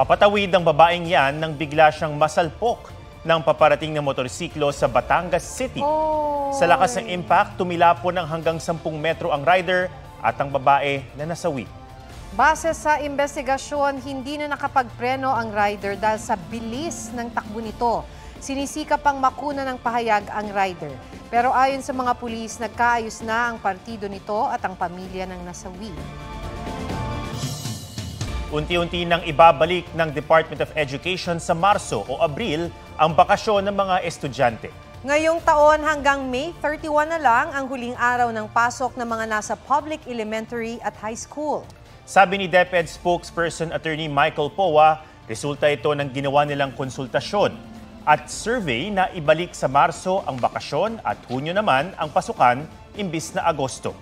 Papatawid ang babaeng yan nang bigla siyang masalpok ng paparating na motorsiklo sa Batangas City. Sa lakas ng impact, tumilapon ng hanggang 10 metro ang rider at ang babae na nasawi. Base sa investigasyon, hindi na nakapagpreno ang rider dahil sa bilis ng takbo nito. Sinisikap pang makuna ng pahayag ang rider. Pero ayon sa mga pulis, nagkaayos na ang partido nito at ang pamilya ng nasawi. Unti-unti nang ibabalik ng Department of Education sa Marso o Abril ang bakasyon ng mga estudyante. Ngayong taon hanggang May 31 na lang ang huling araw ng pasok ng mga nasa public elementary at high school. Sabi ni DepEd spokesperson Attorney Michael Poa, resulta ito ng ginawa nilang konsultasyon at survey na ibalik sa Marso ang bakasyon at Hunyo naman ang pasukan imbis na Agosto.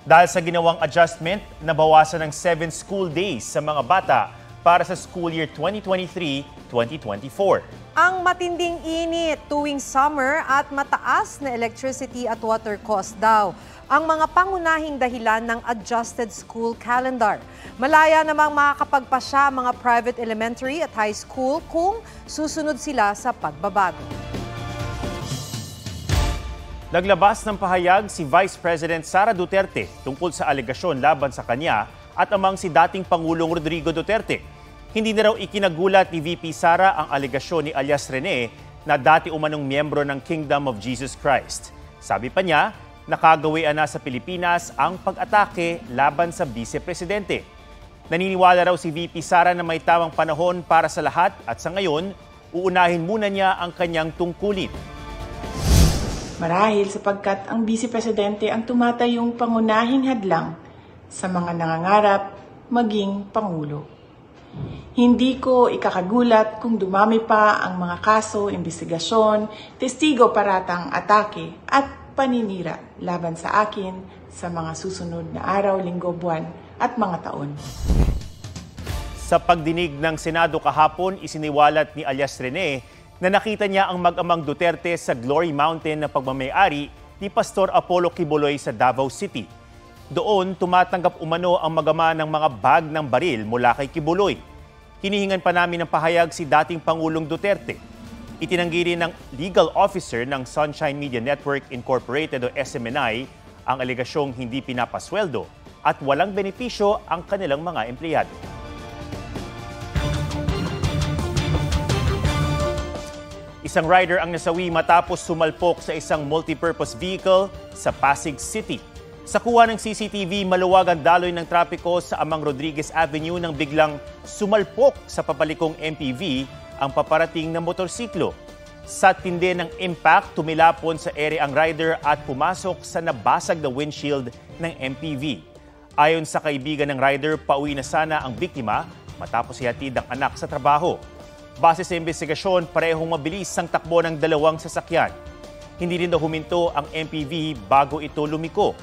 Dahil sa ginawang adjustment, nabawasan ng 7 school days sa mga bata para sa school year 2023-2024. Ang matinding init tuwing summer at mataas na electricity at water cost daw ang mga pangunahing dahilan ng adjusted school calendar. Malaya namang makakapagpasya ang mga private elementary at high school kung susunod sila sa pagbabago. Naglabas ng pahayag si Vice President Sara Duterte tungkol sa alegasyon laban sa kanya at amang si dating Pangulong Rodrigo Duterte. Hindi na raw ikinagulat ni VP Sara ang alegasyon ni alias Rene na dati umanong miyembro ng Kingdom of Jesus Christ. Sabi pa niya, nakagawian na sa Pilipinas ang pag-atake laban sa Vice-Presidente. Naniniwala raw si VP Sara na may tamang panahon para sa lahat at sa ngayon, uunahin muna niya ang kanyang tungkulin. Marahil sapagkat ang Vice-Presidente ang tumatayong pangunahing hadlang sa mga nangangarap maging Pangulo. Hindi ko ikakagulat kung dumami pa ang mga kaso, investigasyon, testigo paratang atake at paninira laban sa akin sa mga susunod na araw, linggo, buwan at mga taon. Sa pagdinig ng Senado kahapon, isiniwalat ni alias Rene na nakita niya ang mag-amang Duterte sa Glory Mountain na pagmamay-ari ni Pastor Apollo Quiboloy sa Davao City. Doon, tumatanggap umano ang mag-ama ng mga bag ng baril mula kay Quiboloy. Hinihingan pa namin ng pahayag si dating Pangulong Duterte. Itinanggi rin ng legal officer ng Sunshine Media Network Incorporated o SMNI ang alegasyong hindi pinapasweldo at walang benepisyo ang kanilang mga empleyado. Isang rider ang nasawi matapos sumalpok sa isang multipurpose vehicle sa Pasig City. Sa kuha ng CCTV, maluwag ang daloy ng trapiko sa Amang Rodriguez Avenue nang biglang sumalpok sa papalikong MPV ang paparating na motorsiklo. Sa tindi ng impact, tumilapon sa ere ang rider at pumasok sa nabasag na windshield ng MPV. Ayon sa kaibigan ng rider, pauwi na sana ang biktima matapos ihatid ang anak sa trabaho. Base sa investigasyon, parehong mabilis ang takbo ng dalawang sasakyan. Hindi rin daw huminto ang MPV bago ito lumiko.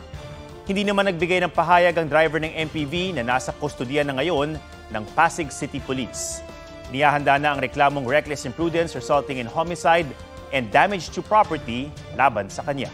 Hindi naman nagbigay ng pahayag ang driver ng MPV na nasa kustodiya na ngayon ng Pasig City Police. Niyahanda na ang reklamong reckless imprudence resulting in homicide and damage to property laban sa kanya.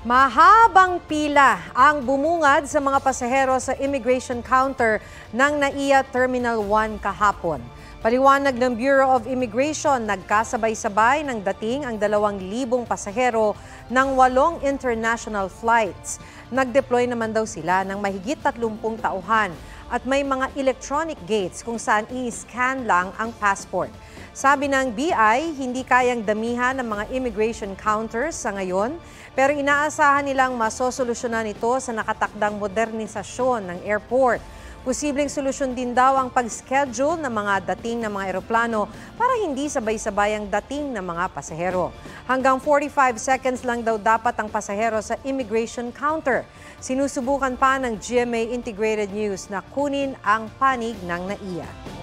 Mahabang pila ang bumungad sa mga pasahero sa immigration counter ng NAIA Terminal 1 kahapon. Paliwanag ng Bureau of Immigration, nagkasabay-sabay ng dating ang 2,000 pasahero ng 8 international flights. Nag-deploy naman daw sila ng mahigit 30 tauhan at may mga electronic gates kung saan i-scan lang ang passport. Sabi ng BI, hindi kayang damihan ng mga immigration counters sa ngayon, pero inaasahan nilang masosolusyonan ito sa nakatakdang modernisasyon ng airport. Posibleng solusyon din daw ang pag-schedule ng mga dating ng mga eroplano para hindi sabay-sabay ang dating ng mga pasahero. Hanggang 45 seconds lang daw dapat ang pasahero sa immigration counter. Sinusubukan pa ng GMA Integrated News na kunin ang panig ng NAIA.